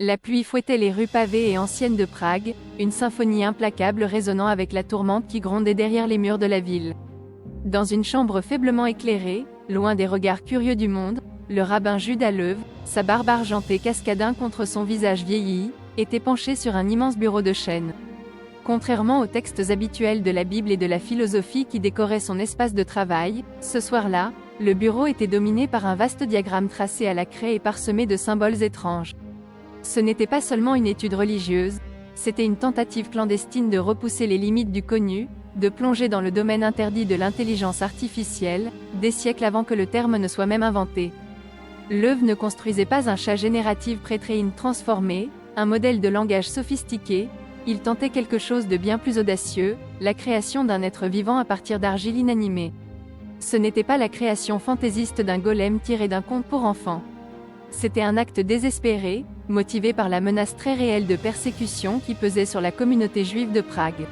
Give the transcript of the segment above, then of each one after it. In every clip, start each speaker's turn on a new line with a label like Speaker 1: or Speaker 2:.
Speaker 1: La pluie fouettait les rues pavées et anciennes de Prague, une symphonie implacable résonnant avec la tourmente qui grondait derrière les murs de la ville. Dans une chambre faiblement éclairée, loin des regards curieux du monde, le rabbin Juda Lev, sa barbe argentée cascadant contre son visage vieilli, était penché sur un immense bureau de chêne. Contrairement aux textes habituels de la Bible et de la philosophie qui décoraient son espace de travail, ce soir-là, le bureau était dominé par un vaste diagramme tracé à la craie et parsemé de symboles étranges. Ce n'était pas seulement une étude religieuse, c'était une tentative clandestine de repousser les limites du connu, de plonger dans le domaine interdit de l'intelligence artificielle, des siècles avant que le terme ne soit même inventé. Lev ne construisait pas un chat génératif pré-train transformé, un modèle de langage sophistiqué, il tentait quelque chose de bien plus audacieux, la création d'un être vivant à partir d'argile inanimée. Ce n'était pas la création fantaisiste d'un golem tiré d'un conte pour enfants. C'était un acte désespéré, motivé par la menace très réelle de persécution qui pesait sur la communauté juive de Prague.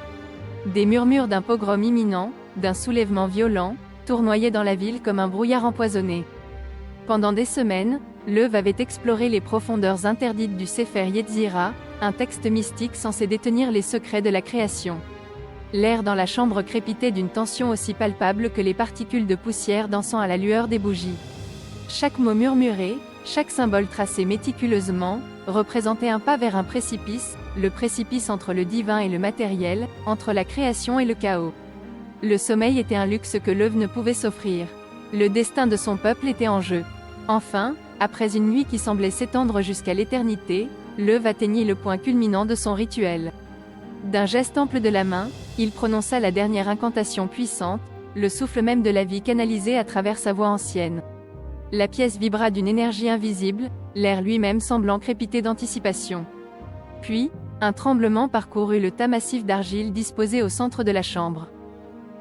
Speaker 1: Des murmures d'un pogrom imminent, d'un soulèvement violent, tournoyaient dans la ville comme un brouillard empoisonné. Pendant des semaines, Lev avait exploré les profondeurs interdites du Sefer Yetzira, un texte mystique censé détenir les secrets de la création. L'air dans la chambre crépitait d'une tension aussi palpable que les particules de poussière dansant à la lueur des bougies. Chaque mot murmuré, chaque symbole tracé méticuleusement, représentait un pas vers un précipice, le précipice entre le divin et le matériel, entre la création et le chaos. Le sommeil était un luxe que Lev ne pouvait s'offrir. Le destin de son peuple était en jeu. Enfin, après une nuit qui semblait s'étendre jusqu'à l'éternité, Lev atteignit le point culminant de son rituel. D'un geste ample de la main, il prononça la dernière incantation puissante, le souffle même de la vie canalisé à travers sa voix ancienne. La pièce vibra d'une énergie invisible, l'air lui-même semblant crépiter d'anticipation. Puis, un tremblement parcourut le tas massif d'argile disposé au centre de la chambre.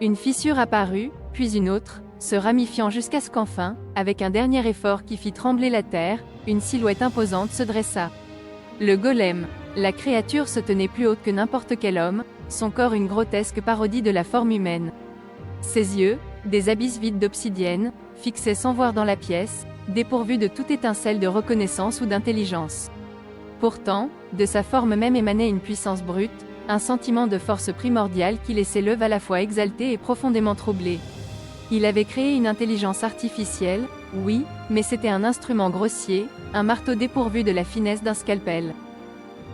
Speaker 1: Une fissure apparut, puis une autre, se ramifiant jusqu'à ce qu'enfin, avec un dernier effort qui fit trembler la terre, une silhouette imposante se dressa. Le golem. La créature se tenait plus haute que n'importe quel homme, son corps une grotesque parodie de la forme humaine. Ses yeux, des abysses vides d'obsidienne, fixaient sans voir dans la pièce, dépourvus de toute étincelle de reconnaissance ou d'intelligence. Pourtant, de sa forme même émanait une puissance brute, un sentiment de force primordiale qui laissait Lev à la fois exalté et profondément troublé. Il avait créé une intelligence artificielle, oui, mais c'était un instrument grossier, un marteau dépourvu de la finesse d'un scalpel.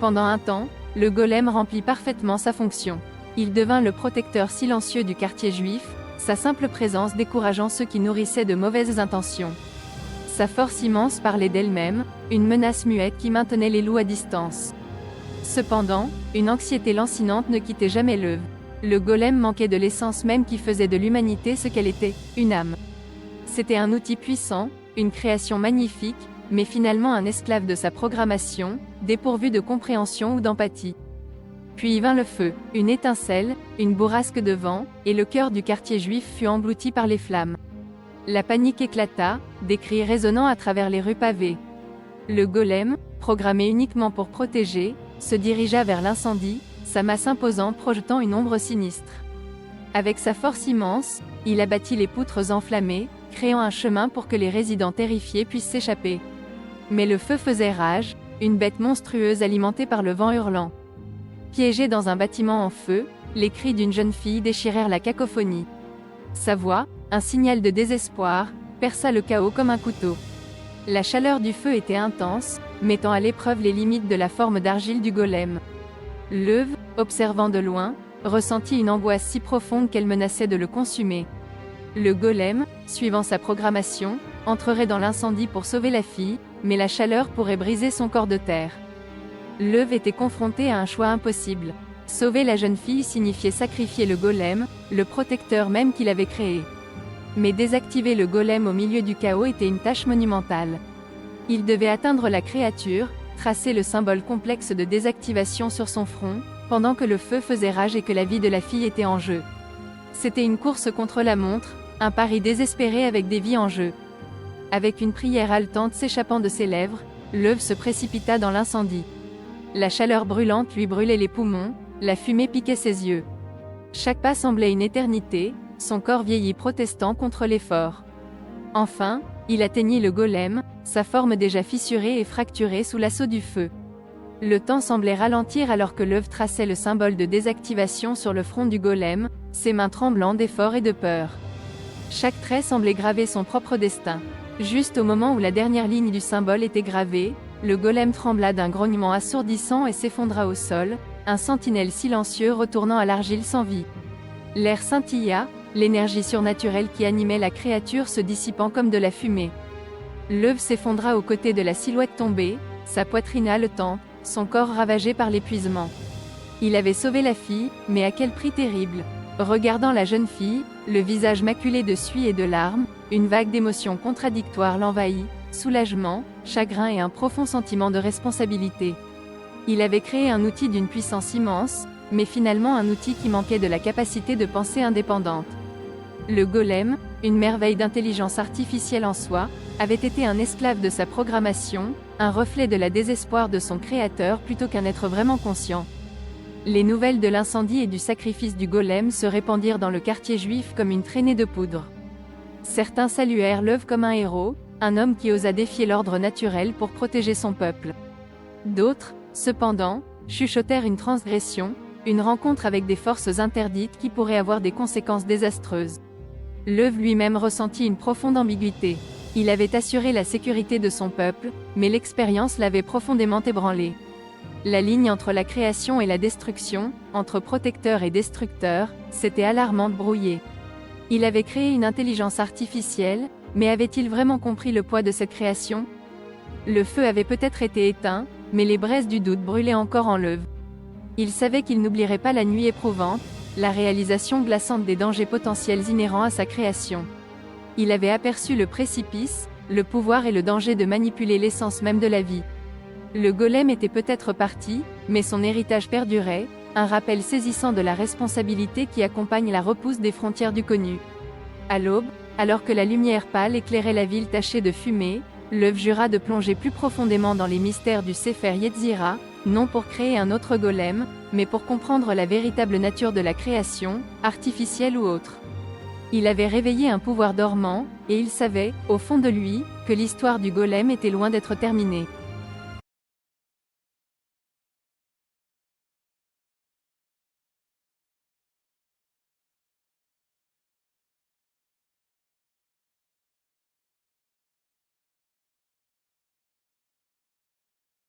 Speaker 1: Pendant un temps, le golem remplit parfaitement sa fonction. Il devint le protecteur silencieux du quartier juif, sa simple présence décourageant ceux qui nourrissaient de mauvaises intentions. Sa force immense parlait d'elle-même, une menace muette qui maintenait les loups à distance. Cependant, une anxiété lancinante ne quittait jamais Lev. Le golem manquait de l'essence même qui faisait de l'humanité ce qu'elle était, une âme. C'était un outil puissant, une création magnifique, mais finalement un esclave de sa programmation, dépourvu de compréhension ou d'empathie. Puis vint le feu, une étincelle, une bourrasque de vent, et le cœur du quartier juif fut englouti par les flammes. La panique éclata, des cris résonnant à travers les rues pavées. Le golem, programmé uniquement pour protéger, se dirigea vers l'incendie, sa masse imposante projetant une ombre sinistre. Avec sa force immense, il abattit les poutres enflammées, créant un chemin pour que les résidents terrifiés puissent s'échapper. Mais le feu faisait rage, une bête monstrueuse alimentée par le vent hurlant. Piégée dans un bâtiment en feu, les cris d'une jeune fille déchirèrent la cacophonie. Sa voix, un signal de désespoir, perça le chaos comme un couteau. La chaleur du feu était intense, mettant à l'épreuve les limites de la forme d'argile du golem. Lev, observant de loin, ressentit une angoisse si profonde qu'elle menaçait de le consumer. Le golem, suivant sa programmation, entrerait dans l'incendie pour sauver la fille, mais la chaleur pourrait briser son corps de terre. Lev était confronté à un choix impossible. Sauver la jeune fille signifiait sacrifier le golem, le protecteur même qu'il avait créé. Mais désactiver le golem au milieu du chaos était une tâche monumentale. Il devait atteindre la créature, tracer le symbole complexe de désactivation sur son front, pendant que le feu faisait rage et que la vie de la fille était en jeu. C'était une course contre la montre, un pari désespéré avec des vies en jeu. Avec une prière haletante s'échappant de ses lèvres, Lev se précipita dans l'incendie. La chaleur brûlante lui brûlait les poumons, la fumée piquait ses yeux. Chaque pas semblait une éternité, son corps vieilli protestant contre l'effort. Enfin, il atteignit le golem, sa forme déjà fissurée et fracturée sous l'assaut du feu. Le temps semblait ralentir alors que l'œuf traçait le symbole de désactivation sur le front du golem, ses mains tremblant d'effort et de peur. Chaque trait semblait graver son propre destin. Juste au moment où la dernière ligne du symbole était gravée, le golem trembla d'un grognement assourdissant et s'effondra au sol, un sentinelle silencieux retournant à l'argile sans vie. L'air scintilla, l'énergie surnaturelle qui animait la créature se dissipant comme de la fumée. L'œuf s'effondra aux côtés de la silhouette tombée, sa poitrine haletante, son corps ravagé par l'épuisement. Il avait sauvé la fille, mais à quel prix terrible. Regardant la jeune fille, le visage maculé de suie et de larmes, une vague d'émotions contradictoires l'envahit, soulagement, chagrin et un profond sentiment de responsabilité. Il avait créé un outil d'une puissance immense, mais finalement un outil qui manquait de la capacité de pensée indépendante. Le golem, une merveille d'intelligence artificielle en soi, avait été un esclave de sa programmation, un reflet de la désespoir de son créateur plutôt qu'un être vraiment conscient. Les nouvelles de l'incendie et du sacrifice du golem se répandirent dans le quartier juif comme une traînée de poudre. Certains saluèrent l'œuf comme un héros, un homme qui osa défier l'ordre naturel pour protéger son peuple. D'autres, cependant, chuchotèrent une transgression, une rencontre avec des forces interdites qui pourraient avoir des conséquences désastreuses. L'œuf lui-même ressentit une profonde ambiguïté. Il avait assuré la sécurité de son peuple, mais l'expérience l'avait profondément ébranlé. La ligne entre la création et la destruction, entre protecteur et destructeur, s'était alarmante brouillée. Il avait créé une intelligence artificielle, mais avait-il vraiment compris le poids de cette création? Le feu avait peut-être été éteint, mais les braises du doute brûlaient encore en l'œuf. Il savait qu'il n'oublierait pas la nuit éprouvante, la réalisation glaçante des dangers potentiels inhérents à sa création. Il avait aperçu le précipice, le pouvoir et le danger de manipuler l'essence même de la vie. Le golem était peut-être parti, mais son héritage perdurait, un rappel saisissant de la responsabilité qui accompagne la repousse des frontières du connu. À l'aube, alors que la lumière pâle éclairait la ville tachée de fumée, l'œuf jura de plonger plus profondément dans les mystères du Sefer Yetzira, non pour créer un autre golem, mais pour comprendre la véritable nature de la création, artificielle ou autre. Il avait réveillé un pouvoir dormant, et il savait, au fond de lui, que l'histoire du golem était loin d'être terminée.